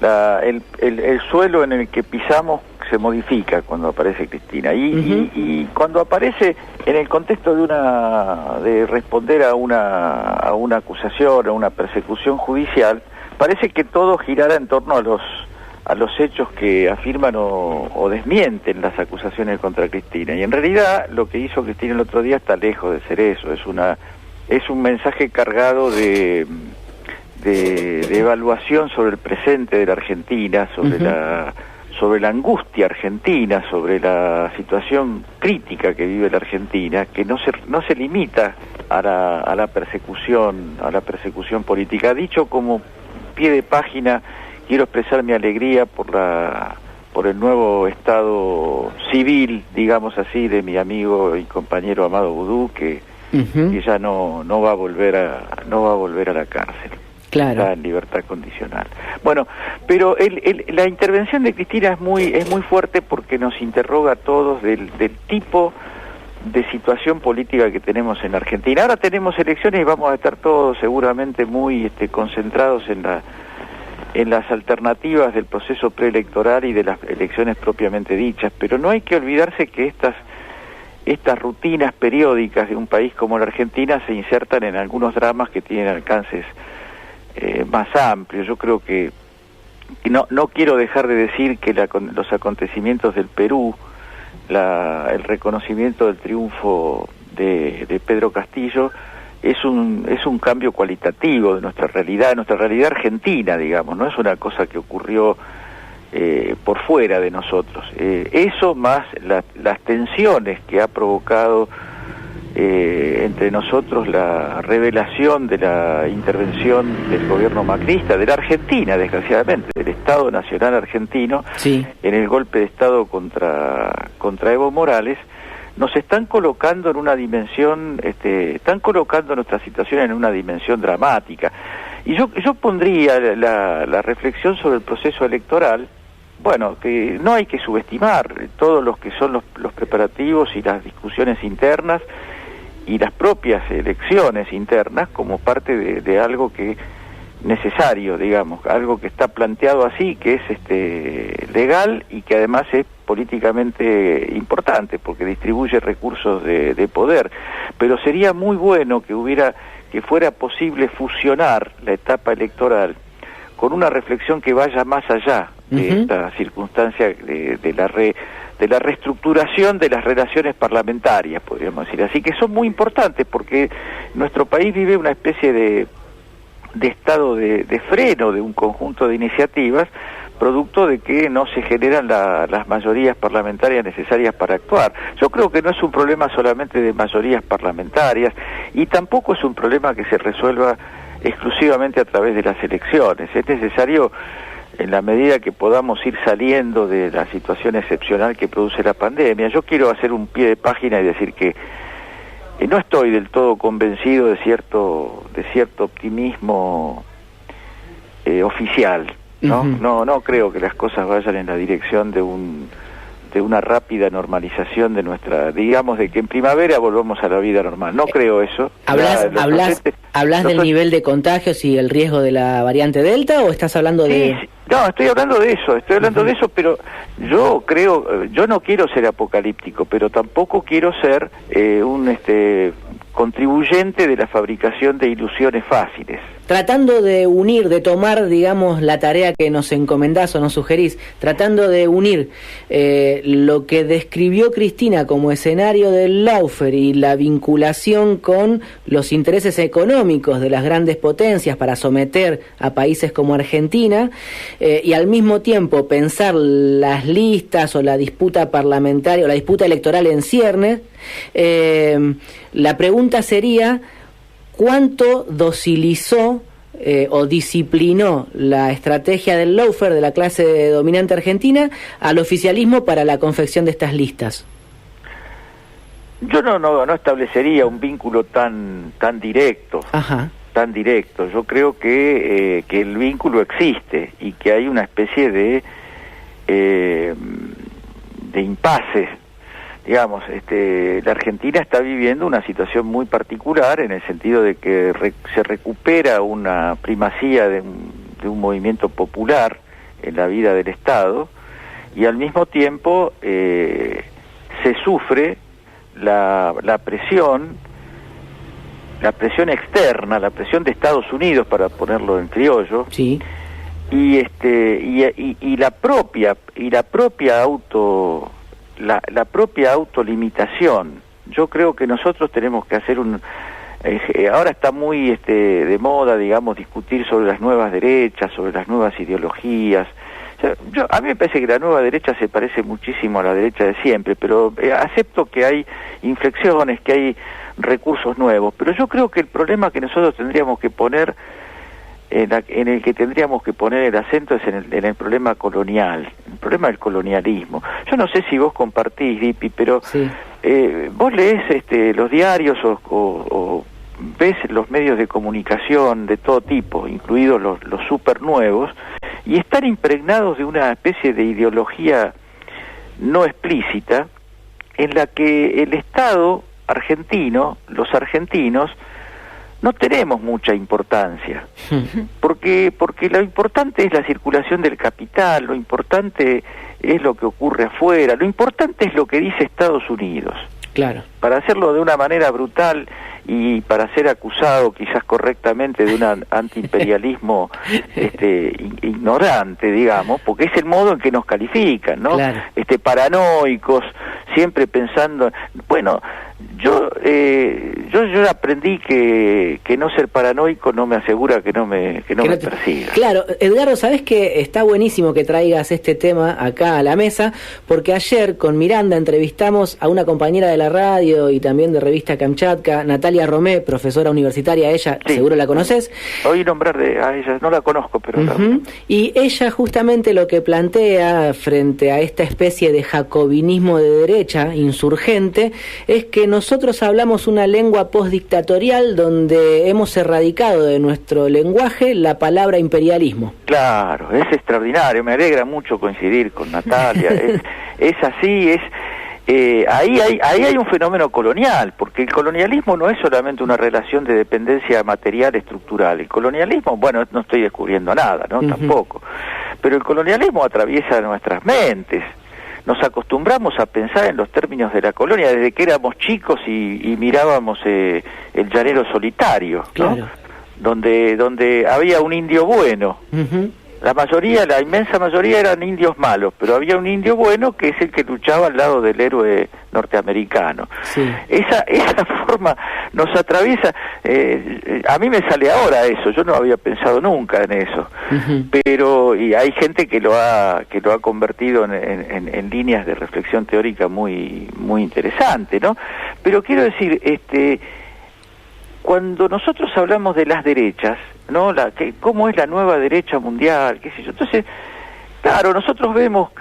el suelo en el que pisamos se modifica cuando aparece Cristina y cuando aparece en el contexto de responder a una acusación, a una persecución judicial, parece que todo girará en torno a los hechos que afirman o desmienten las acusaciones contra Cristina. Y en realidad lo que hizo Cristina el otro día está lejos de ser eso, es un mensaje cargado de evaluación sobre el presente de la Argentina, sobre la angustia argentina, sobre la situación crítica que vive la Argentina, que no se limita a la persecución política. Dicho como pie de página, quiero expresar mi alegría por el nuevo estado civil, digamos así, de mi amigo y compañero Amado Boudou, que ya no va a volver a la cárcel. Claro. Está en libertad condicional. Bueno, pero la intervención de Cristina es muy fuerte porque nos interroga a todos del tipo de situación política que tenemos en Argentina. Ahora tenemos elecciones y vamos a estar todos seguramente muy concentrados en las alternativas del proceso preelectoral y de las elecciones propiamente dichas, pero no hay que olvidarse que estas rutinas periódicas de un país como la Argentina se insertan en algunos dramas que tienen alcances más amplios. Yo creo que no quiero dejar de decir que los acontecimientos del Perú, el reconocimiento del triunfo de Pedro Castillo es un cambio cualitativo de nuestra realidad argentina, digamos, no es una cosa que ocurrió por fuera de nosotros. Eso más las tensiones que ha provocado entre nosotros la revelación de la intervención del gobierno macrista, de la Argentina, desgraciadamente, del Estado Nacional Argentino, sí, en el golpe de Estado contra Evo Morales, nos están colocando en una dimensión, están colocando nuestra situación en una dimensión dramática. Y yo pondría la reflexión sobre el proceso electoral. Bueno, que no hay que subestimar todos los que son los preparativos y las discusiones internas y las propias elecciones internas como parte de algo que necesario, digamos, algo que está planteado así, que es legal y que además es políticamente importante porque distribuye recursos de poder. Pero sería muy bueno que fuera posible fusionar la etapa electoral con una reflexión que vaya más allá de esta circunstancia de la reestructuración de las relaciones parlamentarias, podríamos decir. Así que son muy importantes porque nuestro país vive una especie de estado de freno de un conjunto de iniciativas, producto de que no se generan las mayorías parlamentarias necesarias para actuar. Yo creo que no es un problema solamente de mayorías parlamentarias y tampoco es un problema que se resuelva exclusivamente a través de las elecciones. Es necesario, en la medida que podamos ir saliendo de la situación excepcional que produce la pandemia. Yo quiero hacer un pie de página y decir que no estoy del todo convencido de cierto optimismo oficial, ¿no? No creo que las cosas vayan en la dirección de una rápida normalización de digamos, de que en primavera volvamos a la vida normal. No creo eso. ¿Hablas del nivel de contagios y el riesgo de la variante Delta o estás hablando de...? Sí, no, estoy hablando de eso, pero yo no quiero ser apocalíptico, pero tampoco quiero ser un contribuyente de la fabricación de ilusiones fáciles. Tratando de unir, de tomar, digamos, la tarea que nos encomendás o nos sugerís, tratando de unir lo que describió Cristina como escenario del lawfare y la vinculación con los intereses económicos de las grandes potencias para someter a países como Argentina, y al mismo tiempo pensar las listas o la disputa parlamentaria o la disputa electoral en ciernes, la pregunta sería: ¿cuánto docilizó o disciplinó la estrategia del lawfare de la clase dominante argentina al oficialismo para la confección de estas listas? Yo no establecería un vínculo tan directo. Ajá. Tan directo. Yo creo que el vínculo existe y que hay una especie de impasse. Digamos, la Argentina está viviendo una situación muy particular en el sentido de que se recupera una primacía de un movimiento popular en la vida del Estado, y al mismo tiempo se sufre la presión externa, la presión de Estados Unidos, para ponerlo en criollo, sí, y la propia autolimitación. Yo creo que nosotros tenemos que hacer ahora está muy de moda, digamos, discutir sobre las nuevas derechas, sobre las nuevas ideologías. A mí me parece que la nueva derecha se parece muchísimo a la derecha de siempre, pero acepto que hay inflexiones, que hay recursos nuevos, pero yo creo que el problema que nosotros tendríamos que poner, en el que tendríamos que poner el acento, es en el problema colonial, el problema del colonialismo. Yo no sé si vos compartís, Dipi, pero sí, vos leés los diarios o ves los medios de comunicación de todo tipo, incluidos los super nuevos, y están impregnados de una especie de ideología no explícita, en la que el Estado argentino, los argentinos, no tenemos mucha importancia, porque lo importante es la circulación del capital, lo importante es lo que ocurre afuera, lo importante es lo que dice Estados Unidos. claro. Para hacerlo de una manera brutal y para ser acusado quizás correctamente de un antiimperialismo ignorante, digamos, porque es el modo en que nos califican, ¿no? Claro. Paranoicos, siempre pensando, bueno, yo aprendí que no ser paranoico no me asegura que no me persiga. Claro, Edgardo, sabés que está buenísimo que traigas este tema acá a la mesa, porque ayer con Miranda entrevistamos a una compañera de la radio y también de revista Kamchatka, Natalia Romé, profesora universitaria, ella, sí, seguro la conoces. Oí nombrar a ella, no la conozco, pero... Y ella justamente lo que plantea frente a esta especie de jacobinismo de derecha, insurgente, es que nosotros hablamos una lengua postdictatorial donde hemos erradicado de nuestro lenguaje la palabra imperialismo. Claro, es extraordinario, me alegra mucho coincidir con Natalia, es así, ahí hay un fenómeno colonial, porque el colonialismo no es solamente una relación de dependencia material estructural. El colonialismo, bueno, no estoy descubriendo nada, ¿no? Tampoco. Pero el colonialismo atraviesa nuestras mentes. Nos acostumbramos a pensar en los términos de la colonia desde que éramos chicos y mirábamos el llanero solitario, ¿no? Claro. Donde había un indio bueno. La inmensa mayoría eran indios malos, pero había un indio bueno que es el que luchaba al lado del héroe norteamericano. Sí. Esa forma nos atraviesa. A mí me sale ahora eso, yo no había pensado nunca en eso, pero y hay gente que lo ha convertido en líneas de reflexión teórica muy interesante, ¿no? Pero quiero decir, cuando nosotros hablamos de las derechas, ¿no? ¿Cómo es la nueva derecha mundial? ¿Qué sé yo? Entonces, claro, nosotros vemos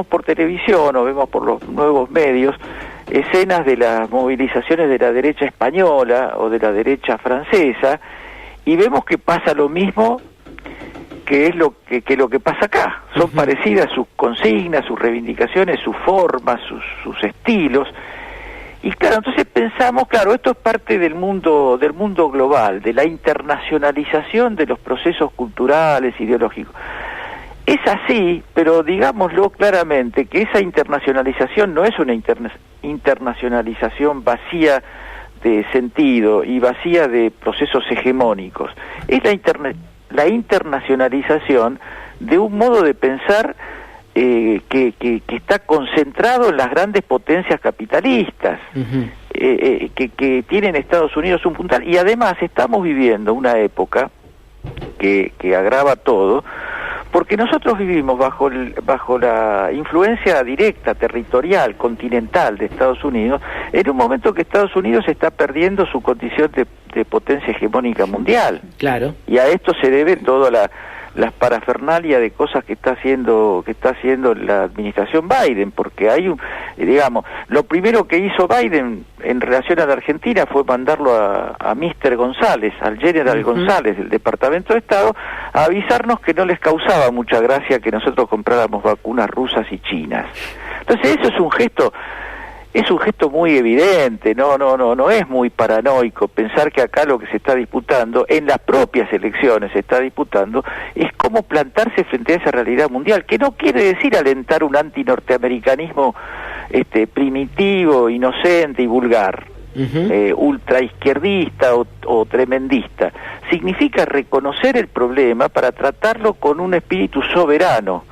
por televisión o vemos por los nuevos medios escenas de las movilizaciones de la derecha española o de la derecha francesa, y vemos que pasa lo mismo que es lo que pasa acá. Son parecidas sus consignas, sus reivindicaciones, sus formas, sus estilos. Y claro, entonces pensamos, claro, esto es parte del mundo global, de la internacionalización de los procesos culturales, ideológicos. Es así, pero digámoslo claramente, que esa internacionalización no es una internacionalización vacía de sentido y vacía de procesos hegemónicos. Es la internacionalización de un modo de pensar que está concentrado en las grandes potencias capitalistas, que tienen Estados Unidos un puntal. Y además estamos viviendo una época que agrava todo, porque nosotros vivimos bajo la influencia directa, territorial, continental de Estados Unidos, en un momento que Estados Unidos está perdiendo su condición de potencia hegemónica mundial. Claro. Y a esto se debe toda las parafernalia de cosas que está haciendo la administración Biden, porque hay digamos, lo primero que hizo Biden en relación a la Argentina fue mandarlo a Mr. González, al General González del Departamento de Estado, a avisarnos que no les causaba mucha gracia que nosotros compráramos vacunas rusas y chinas. Entonces eso es un gesto es un gesto muy evidente, no es muy paranoico pensar que acá lo que se está disputando, en las propias elecciones se está disputando, es cómo plantarse frente a esa realidad mundial, que no quiere decir alentar un antinorteamericanismo primitivo, inocente y vulgar, ultraizquierdista o tremendista. Significa reconocer el problema para tratarlo con un espíritu soberano.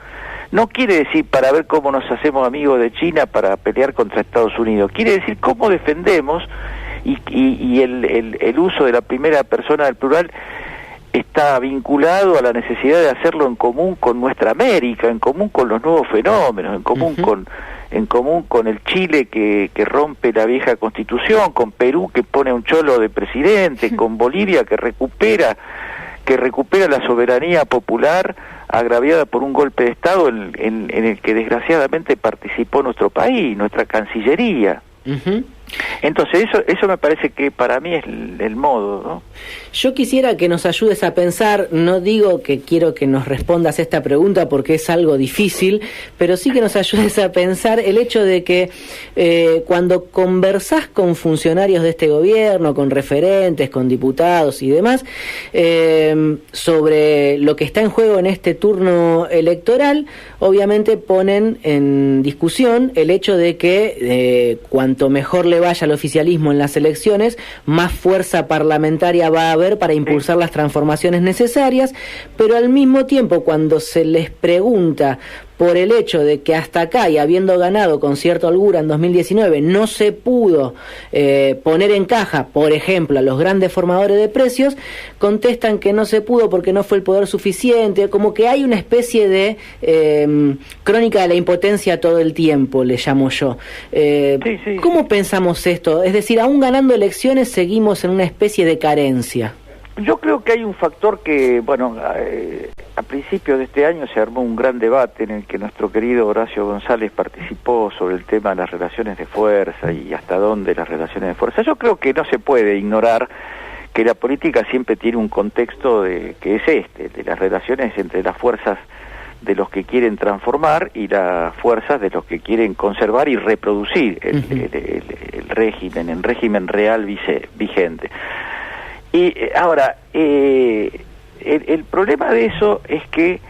No quiere decir para ver cómo nos hacemos amigos de China para pelear contra Estados Unidos. Quiere decir cómo defendemos y el uso de la primera persona del plural está vinculado a la necesidad de hacerlo en común con nuestra América, en común con los nuevos fenómenos, en común con el Chile que rompe la vieja Constitución, con Perú que pone un cholo de presidente, con Bolivia que recupera la soberanía popular agraviada por un golpe de Estado en el que desgraciadamente participó nuestro país, nuestra Cancillería. Entonces eso me parece que para mí es el modo, ¿no? Yo quisiera que nos ayudes a pensar, no digo que quiero que nos respondas esta pregunta porque es algo difícil, pero sí que nos ayudes a pensar el hecho de que cuando conversás con funcionarios de este gobierno, con referentes, con diputados y demás, sobre lo que está en juego en este turno electoral, obviamente ponen en discusión el hecho de que cuanto mejor le vaya al oficialismo en las elecciones, más fuerza parlamentaria va a haber para impulsar las transformaciones necesarias, pero al mismo tiempo cuando se les pregunta por el hecho de que hasta acá, y habiendo ganado con cierta holgura en 2019, no se pudo poner en caja, por ejemplo, a los grandes formadores de precios, contestan que no se pudo porque no fue el poder suficiente, como que hay una especie de crónica de la impotencia todo el tiempo, le llamo yo. ¿Cómo pensamos esto? Es decir, aún ganando elecciones seguimos en una especie de carencia. Yo creo que hay un factor que, a principios de este año se armó un gran debate en el que nuestro querido Horacio González participó sobre el tema de las relaciones de fuerza y hasta dónde las relaciones de fuerza. Yo creo que no se puede ignorar que la política siempre tiene un contexto que es de las relaciones entre las fuerzas de los que quieren transformar y las fuerzas de los que quieren conservar y reproducir el régimen real vigente. Y ahora, el problema de eso es que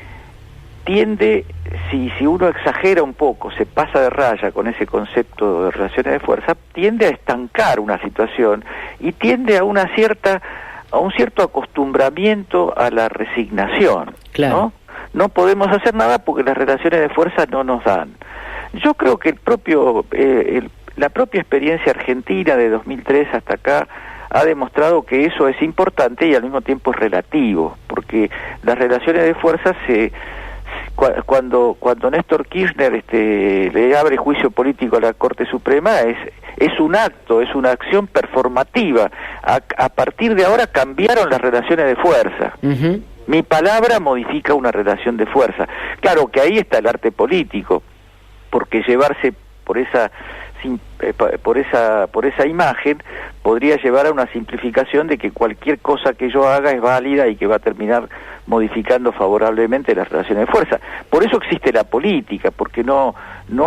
tiende, si uno exagera un poco, se pasa de raya con ese concepto de relaciones de fuerza, tiende a estancar una situación y tiende a un cierto acostumbramiento a la resignación, claro. ¿no? No podemos hacer nada porque las relaciones de fuerza no nos dan. Yo creo que la propia experiencia argentina de 2003 hasta acá ha demostrado que eso es importante y al mismo tiempo es relativo, porque las relaciones de fuerza cuando Néstor Kirchner le abre juicio político a la Corte Suprema es un acto, es una acción performativa. A partir de ahora cambiaron las relaciones de fuerza. Mi palabra modifica una relación de fuerza. Claro que ahí está el arte político, porque llevarse por esa imagen podría llevar a una simplificación de que cualquier cosa que yo haga es válida y que va a terminar modificando favorablemente las relaciones de fuerza. Por eso existe la política, porque no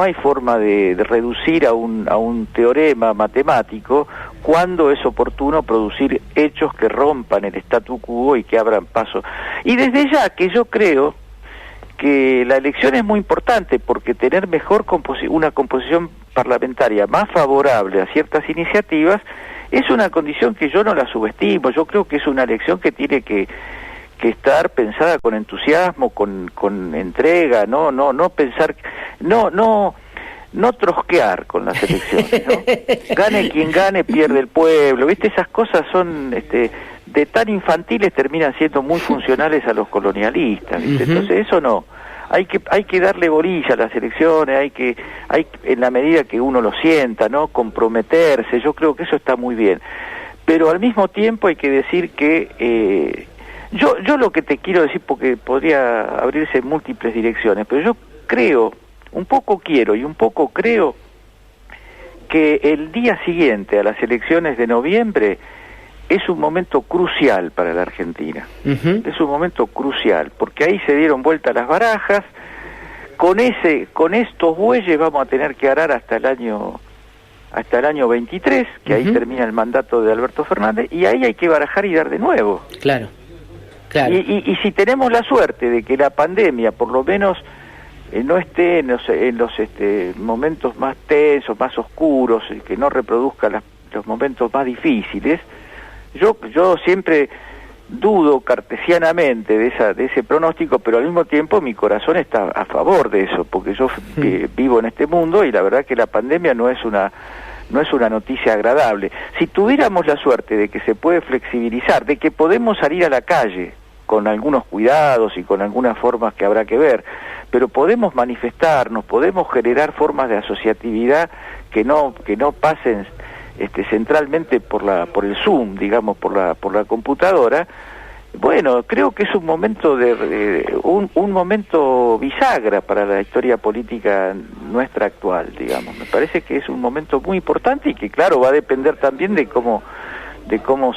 hay forma de reducir a un teorema matemático cuando es oportuno producir hechos que rompan el statu quo y que abran paso. Y desde ya que yo creo que la elección es muy importante, porque tener mejor una composición parlamentaria más favorable a ciertas iniciativas es una condición que yo no la subestimo. Yo creo que es una elección que tiene que estar pensada con entusiasmo, con entrega, no pensar, no trosquear con las elecciones, ¿no? Gane quien gane, pierde el pueblo, ¿viste? Esas cosas son de tan infantiles terminan siendo muy funcionales a los colonialistas, ¿viste? Entonces eso no, hay que darle bolilla a las elecciones, hay en la medida que uno lo sienta, ¿no? Comprometerse, yo creo que eso está muy bien, pero al mismo tiempo hay que decir que yo lo que te quiero decir, porque podría abrirse en múltiples direcciones, pero yo creo, un poco quiero y un poco creo que el día siguiente a las elecciones de noviembre es un momento crucial para la Argentina. Es un momento crucial, porque ahí se dieron vuelta las barajas. Con estos bueyes vamos a tener que arar hasta el año hasta el año 23, que ahí termina el mandato de Alberto Fernández, y ahí hay que barajar y dar de nuevo. Claro, claro. Y si tenemos la suerte de que la pandemia, por lo menos, no esté en los momentos más tensos, más oscuros, que no reproduzca los momentos más difíciles, yo siempre dudo cartesianamente de ese pronóstico, pero al mismo tiempo mi corazón está a favor de eso, porque yo vivo en este mundo y la verdad que la pandemia no es una noticia agradable. Si tuviéramos la suerte de que se puede flexibilizar, de que podemos salir a la calle con algunos cuidados y con algunas formas que habrá que ver, pero podemos manifestarnos, podemos generar formas de asociatividad que no pasen centralmente por el Zoom, digamos, por la computadora. Bueno, creo que es un momento un momento bisagra para la historia política nuestra actual, digamos. Me parece que es un momento muy importante y que, claro, va a depender también de cómo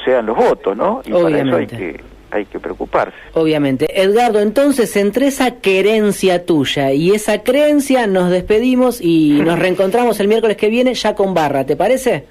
sean los votos, ¿no? Y obviamente. Para eso hay que preocuparse. Obviamente. Edgardo, entonces, entre esa querencia tuya y esa creencia nos despedimos y nos reencontramos el miércoles que viene ya con Barra, ¿te parece?